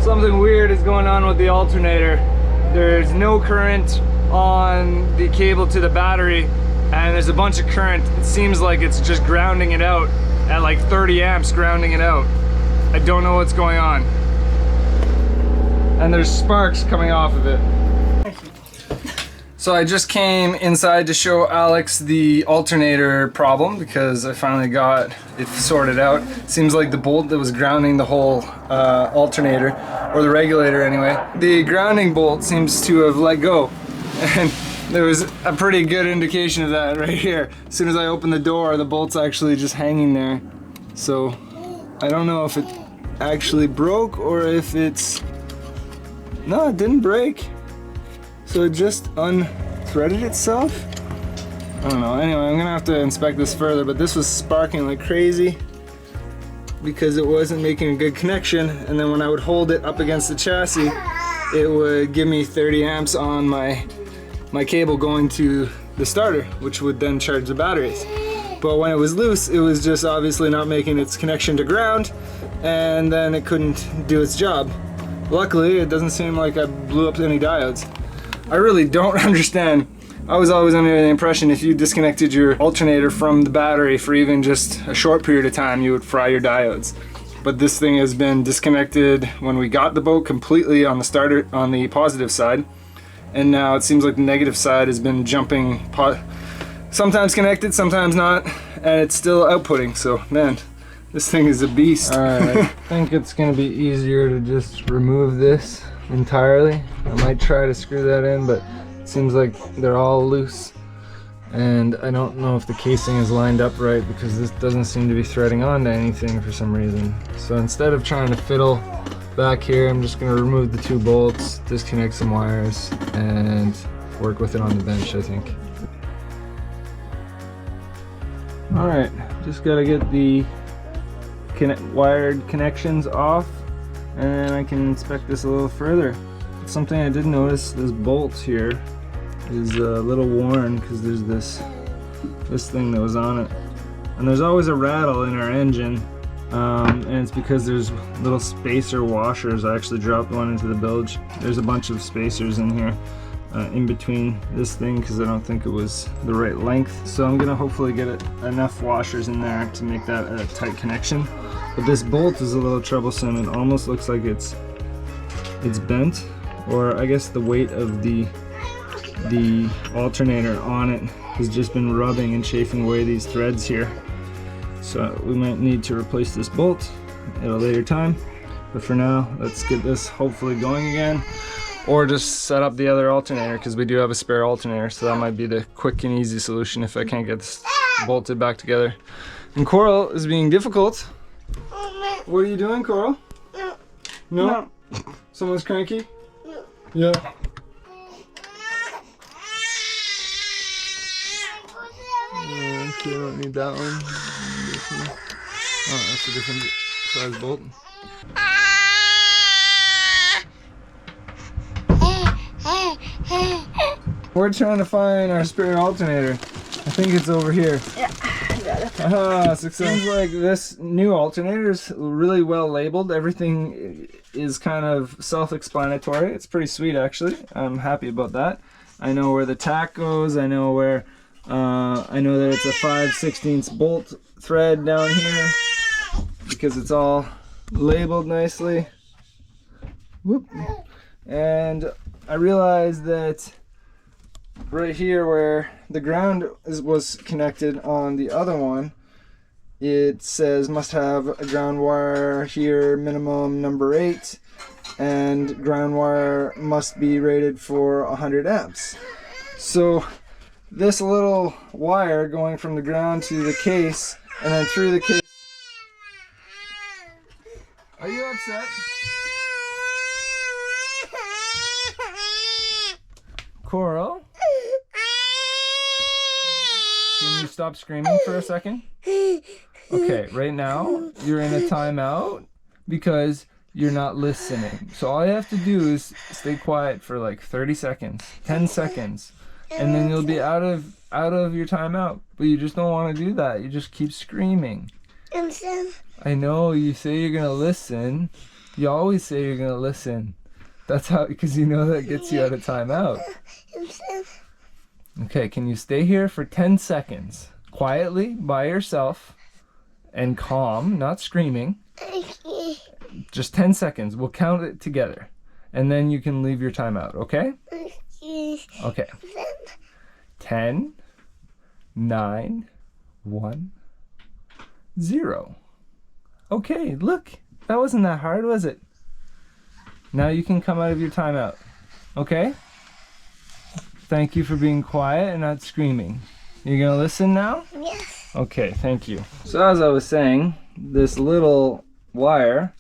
Something weird is going on with the alternator. There's no current on the cable to the battery, and there's a bunch of current. It seems like it's just grounding it out at like 30 amps, grounding it out. I don't know what's going on. And there's sparks coming off of it. So I just came inside to show Alex the alternator problem because I finally got it sorted out. Seems like the bolt that was grounding the whole alternator, or the regulator anyway, the grounding bolt seems to have let go. And there was a pretty good indication of that right here. As soon as I opened the door, the bolt's actually just hanging there. So I don't know if it actually broke or if it's... No, it didn't break. So it just unthreaded itself? I don't know. Anyway, I'm gonna have to inspect this further, but this was sparking like crazy because it wasn't making a good connection, and then when I would hold it up against the chassis, it would give me 30 amps on my cable going to the starter, which would then charge the batteries. But when it was loose, it was just obviously not making its connection to ground, and then it couldn't do its job. Luckily, it doesn't seem like I blew up any diodes. I really don't understand. I was always under the impression if you disconnected your alternator from the battery for even just a short period of time, you would fry your diodes. But this thing has been disconnected when we got the boat completely on the starter, on the positive side. And now it seems like the negative side has been jumping, sometimes connected, sometimes not, and it's still outputting. So man, this thing is a beast. Alright, I think it's gonna be easier to just remove this entirely. I might try to screw that in, but it seems like they're all loose. And I don't know if the casing is lined up right because this doesn't seem to be threading onto anything for some reason. So instead of trying to fiddle back here, I'm just gonna remove the two bolts, disconnect some wires, and work with it on the bench, I think. Alright, just gotta get the wired connections off, and then I can inspect this a little further. Something I did notice, this bolt here is a little worn because there's this thing that was on it. And there's always a rattle in our engine, and it's because there's little spacer washers. I actually dropped one into the bilge. There's a bunch of spacers in here in between this thing because I don't think it was the right length. So I'm gonna hopefully get enough washers in there to make that a tight connection. But this bolt is a little troublesome. It almost looks like it's bent, or I guess the weight of the alternator on it has just been rubbing and chafing away these threads here. So we might need to replace this bolt at a later time. But for now, let's get this hopefully going again, or just set up the other alternator because we do have a spare alternator. So that might be the quick and easy solution if I can't get this bolted back together. And Coral is being difficult. What are you doing, Coral? No? Someone's cranky? Yeah. Okay, I don't need that one. Oh, that's a different size bolt. We're trying to find our spare alternator. I think it's over here. Yeah, I got it. Ah, success. Seems like this new alternator is really well labeled. Everything is kind of self-explanatory. It's pretty sweet, actually. I'm happy about that. I know where the tack goes. I know where. I know that it's a 5/16 bolt thread down here because it's all labeled nicely. Whoop. And I realized that right here where the ground was connected on the other one, it says must have a ground wire here, minimum number 8, and ground wire must be rated for 100 amps. So this little wire going from the ground to the case and then through the case. Are you upset? Coral? Can you stop screaming for a second? Okay, right now you're in a timeout because you're not listening. So all you have to do is stay quiet for like 30 seconds, 10 seconds, and then you'll be out of your timeout. But you just don't want to do that. You just keep screaming. I know you say you're gonna listen, You always say you're gonna listen. That's how, because you know that gets you out of timeout. Okay, can you stay here for 10 seconds? Quietly, by yourself, and calm, not screaming. Just 10 seconds. We'll count it together. And then you can leave your timeout, okay? Okay. 10, 9, 1, 0. Okay, look. That wasn't that hard, was it? Now you can come out of your timeout. Okay? Thank you for being quiet and not screaming. You gonna listen now? Yes. Okay, thank you. So as I was saying, this little wire,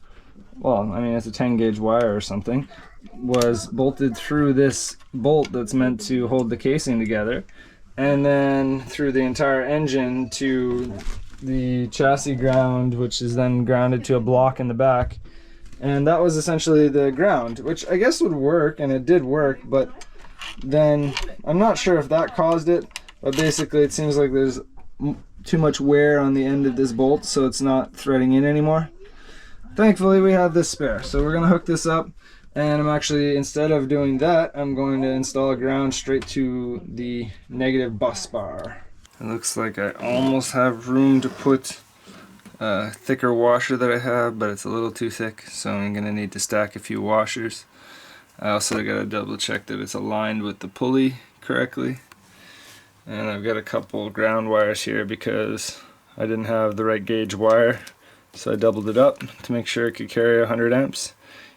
well, I mean it's a 10 gauge wire or something, was bolted through this bolt that's meant to hold the casing together, and then through the entire engine to the chassis ground, which is then grounded to a block in the back. And that was essentially the ground, which I guess would work, and it did work, but then I'm not sure if that caused it, but basically it seems like there's too much wear on the end of this bolt, so it's not threading in anymore. Thankfully we have this spare, so we're gonna hook this up, and I'm actually, instead of doing that, I'm going to install a ground straight to the negative bus bar. It looks like I almost have room to put a thicker washer that I have, but it's a little too thick, so I'm gonna need to stack a few washers. I also gotta double check that it's aligned with the pulley correctly. And I've got a couple ground wires here because I didn't have the right gauge wire, so I doubled it up to make sure it could carry 100 amps,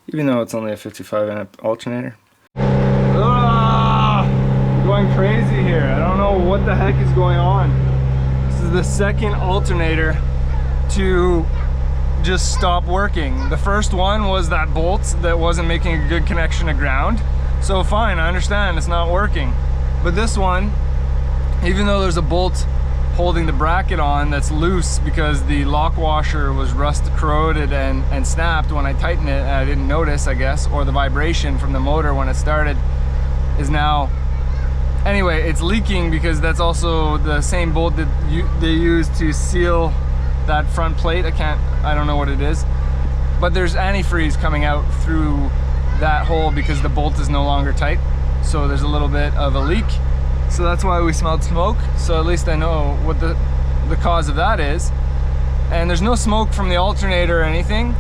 even though it's only a 55 amp alternator. I'm going crazy here. I don't know what the heck is going on. This is the second alternator to just stop working. The first one was that bolt that wasn't making a good connection to ground. So fine, I understand it's not working. But this one, even though there's a bolt holding the bracket on that's loose because the lock washer was corroded and snapped when I tightened it, and I didn't notice, I guess, or the vibration from the motor when it started is now, anyway, it's leaking because that's also the same bolt that they use to seal that front plate. I don't know what it is, but there's antifreeze coming out through that hole because the bolt is no longer tight, so there's a little bit of a leak. So that's why we smelled smoke, so at least I know what the cause of that is. And there's no smoke from the alternator or anything,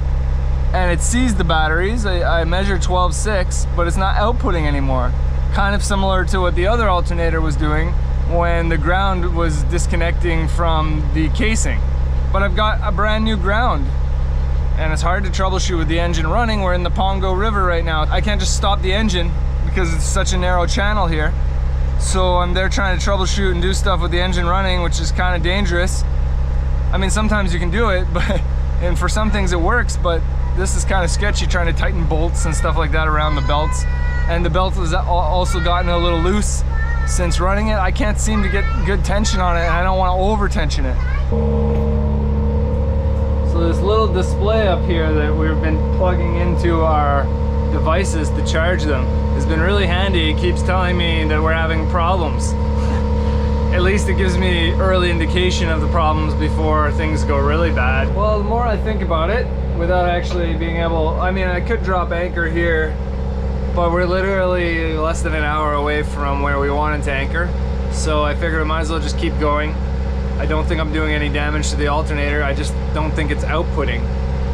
and it sees the batteries. I measured 12.6, but it's not outputting anymore. Kind of similar to what the other alternator was doing when the ground was disconnecting from the casing. But I've got a brand new ground, and it's hard to troubleshoot with the engine running. We're in the Pongo River right now. I can't just stop the engine because it's such a narrow channel here. So I'm there trying to troubleshoot and do stuff with the engine running, which is kind of dangerous. I mean, sometimes you can do it, and for some things it works, but this is kind of sketchy, trying to tighten bolts and stuff like that around the belts. And the belt has also gotten a little loose since running it. I can't seem to get good tension on it, and I don't want to over tension it. So this little display up here that we've been plugging into our devices to charge them has been really handy. It keeps telling me that we're having problems. At least it gives me early indication of the problems before things go really bad. Well, the more I think about it, without actually being able, I mean, I could drop anchor here, but we're literally less than an hour away from where we wanted to anchor. So I figured I might as well just keep going. I don't think I'm doing any damage to the alternator. I just don't think it's outputting,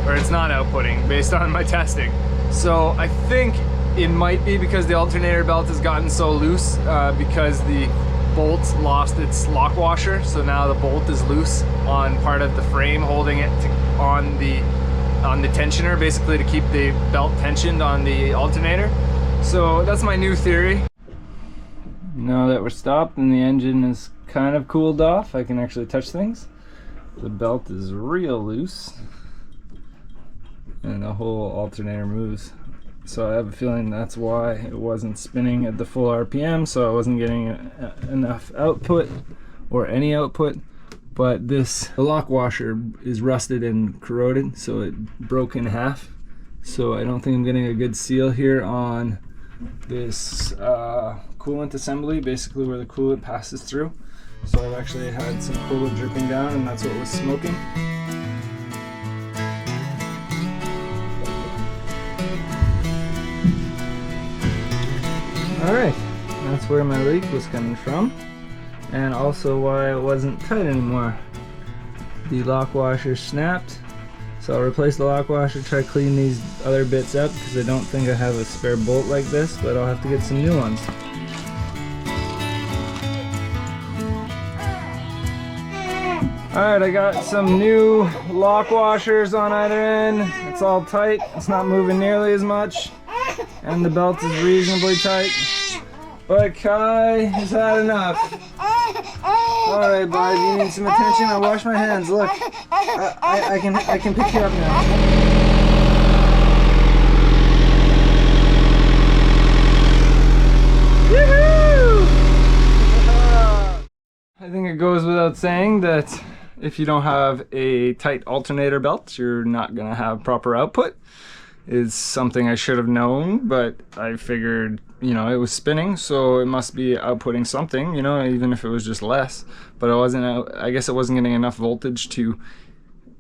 or it's not outputting based on my testing. So I think it might be because the alternator belt has gotten so loose because the bolt lost its lock washer. So now the bolt is loose on part of the frame holding it on the tensioner, basically to keep the belt tensioned on the alternator. So that's my new theory. Now that we're stopped and the engine is kind of cooled off, I can actually touch things. The belt is real loose and the whole alternator moves. So I have a feeling that's why it wasn't spinning at the full RPM, so I wasn't getting enough output or any output. But the lock washer is rusted and corroded, so it broke in half. So I don't think I'm getting a good seal here on this coolant assembly, basically where the coolant passes through. So I've actually had some coolant dripping down, and that's what was smoking. Alright, that's where my leak was coming from, and also why it wasn't tight anymore. The lock washer snapped, so I'll replace the lock washer, try to clean these other bits up because I don't think I have a spare bolt like this, but I'll have to get some new ones. Alright, I got some new lock washers on either end. It's all tight, it's not moving nearly as much, and the belt is reasonably tight. But Kai has had enough. Alright, bud, you need some attention? I wash my hands, look. I can pick you up now. Woohoo! I think it goes without saying that if you don't have a tight alternator belt, you're not gonna have proper output. It's something I should have known, but I figured, you know, it was spinning, so it must be outputting something, you know, even if it was just less. But I guess it wasn't getting enough voltage to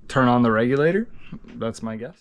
turn on the regulator. That's my guess.